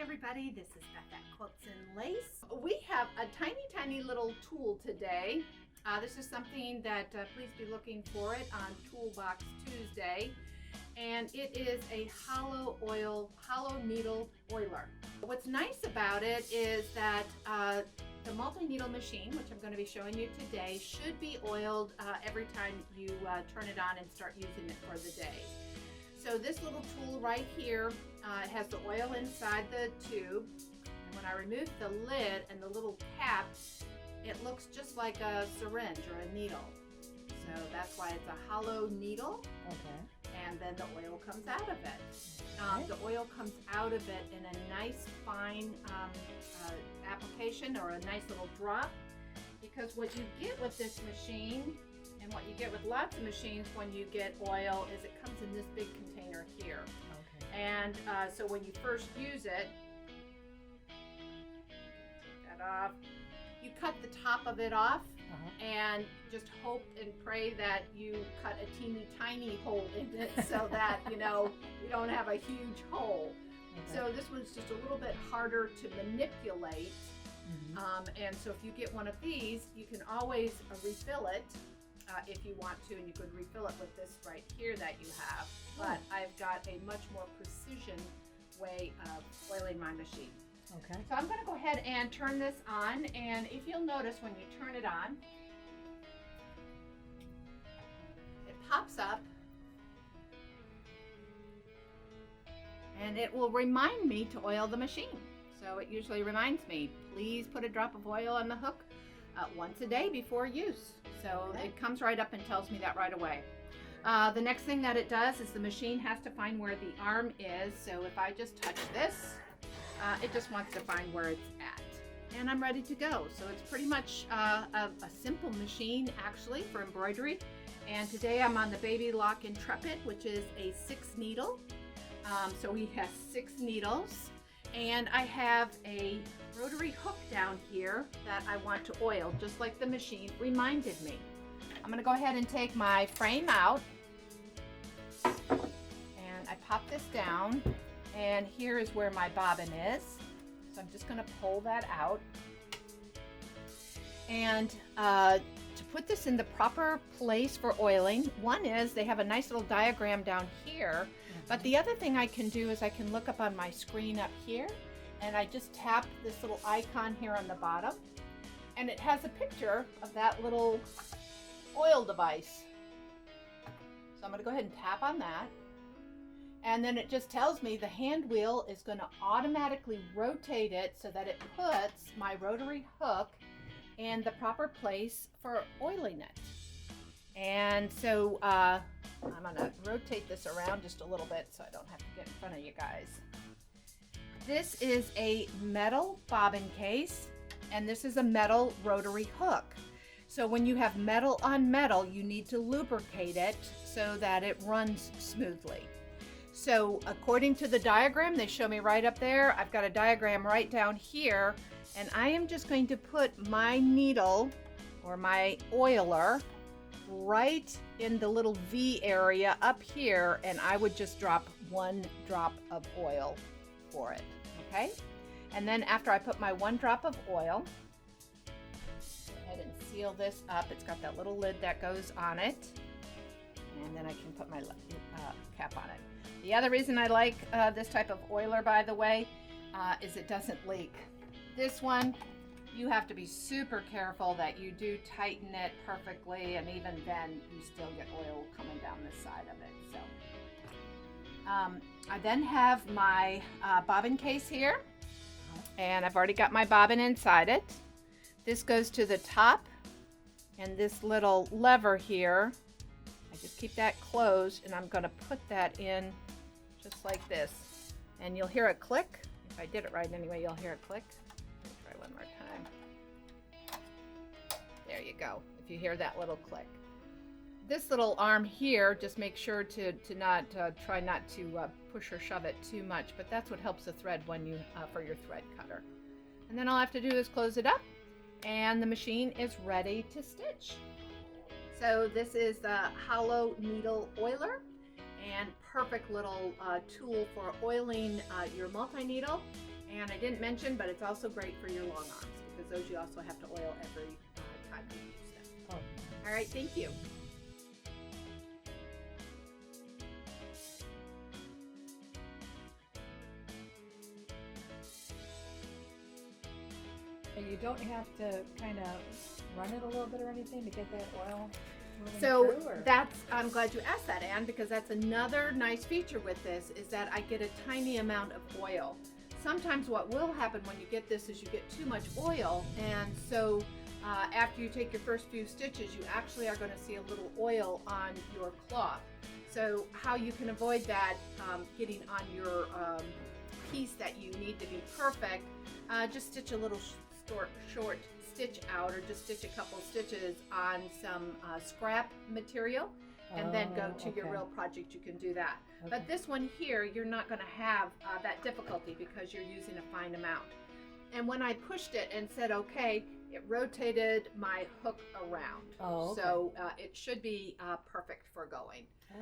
everybody, this is Beth at Quilts and Lace. We have a tiny little tool today. This is something that please be looking for it on Toolbox Tuesday, and it is a Hallow Needle Oiler. What's nice about it is that the multi-needle machine, which I'm going to be showing you today, should be oiled every time you turn it on and start using it for the day. So this little tool right here has the oil inside the tube, and when I remove the lid and the little cap, it looks just like a syringe or a needle. So that's why it's a hollow needle. Okay. And then the oil comes out of it. The oil comes out of it in a nice fine application, or a nice little drop, because what you get with this machine and what you get with lots of machines when you get oil is it comes in this big container here. Okay. And so when you first use it, take that off, you cut the top of it off and just hope and pray that you cut a teeny tiny hole in it so that you don't have a huge hole. Okay. So this one's just a little bit harder to manipulate. And so if you get one of these, you can always refill it if you want to, and you could refill it with this right here that you have. But I've got a much more precision way of oiling my machine. Okay. So I'm going to go ahead and turn this on, and if you'll notice when you turn it on, it pops up and it will remind me to oil the machine. So it usually reminds me, please put a drop of oil on the hook once a day before use. So it comes right up and tells me that right away. The next thing that it does is the machine has to find where the arm is. So if I just touch this, it just wants to find where it's at, and I'm ready to go. So it's pretty much a simple machine actually for embroidery. And today I'm on the Baby Lock Intrepid, which is a 6 needle. So we have 6 needles, and I have a rotary hook down here that I want to oil, just like the machine reminded me. I'm gonna go ahead and take my frame out, and I pop this down. And here is where my bobbin is. So I'm just going to pull that out. And to put this in the proper place for oiling, one is they have a nice little diagram down here. But the other thing I can do is I can look up on my screen up here, and I just tap this little icon here on the bottom, and it has a picture of that little oil device. So I'm going to go ahead and tap on that. And then it just tells me the hand wheel is going to automatically rotate it so that it puts my rotary hook in the proper place for oiling it. And so I'm going to rotate this around just a little bit so I don't have to get in front of you guys. This is a metal bobbin case, and this is a metal rotary hook. So when you have metal on metal, you need to lubricate it so that it runs smoothly. So according to the diagram, they show me right up there, I've got a diagram right down here, and I am just going to put my needle or my oiler right in the little V area up here, and I would just drop 1 drop of oil for it, okay? And then after I put my 1 drop of oil, go ahead and seal this up. It's got that little lid that goes on it, and then I can put my cap on it. The other reason I like this type of oiler, by the way, is it doesn't leak. This one, you have to be super careful that you do tighten it perfectly, and even then you still get oil coming down the side of it. So I then have my bobbin case here, and I've already got my bobbin inside it. This goes to the top, and this little lever here, I just keep that closed, and I'm going to put that in just like this, and you'll hear it click. If I did it right anyway, you'll hear it click. Let me try one more time. There you go, if you hear that little click. This little arm here, just make sure to not try not to push or shove it too much, but that's what helps the thread when you for your thread cutter. And then all I have to do is close it up, and the machine is ready to stitch. So this is the Hallow Needle Oiler, and perfect little tool for oiling your multi-needle And I didn't mention, but it's also great for your long arms because those you also have to oil every time you use them. Oh. All right, thank you. And you don't have to kind of run it a little bit or anything to get that oil moving So through, or? I'm glad you asked that, Anne, because that's another nice feature with this is that I get a tiny amount of oil. Sometimes what will happen when you get this is you get too much oil, and so after you take your first few stitches, you actually are going to see a little oil on your cloth. So how you can avoid that getting on your piece that you need to be perfect, just stitch a little short stitch out, or just stitch a couple stitches on some scrap material, and then go to your real project. You can do that. Okay. But this one here, you're not going to have that difficulty because you're using a fine amount. And when I pushed it and said okay, it rotated my hook around. Oh, okay. So it should be perfect for going.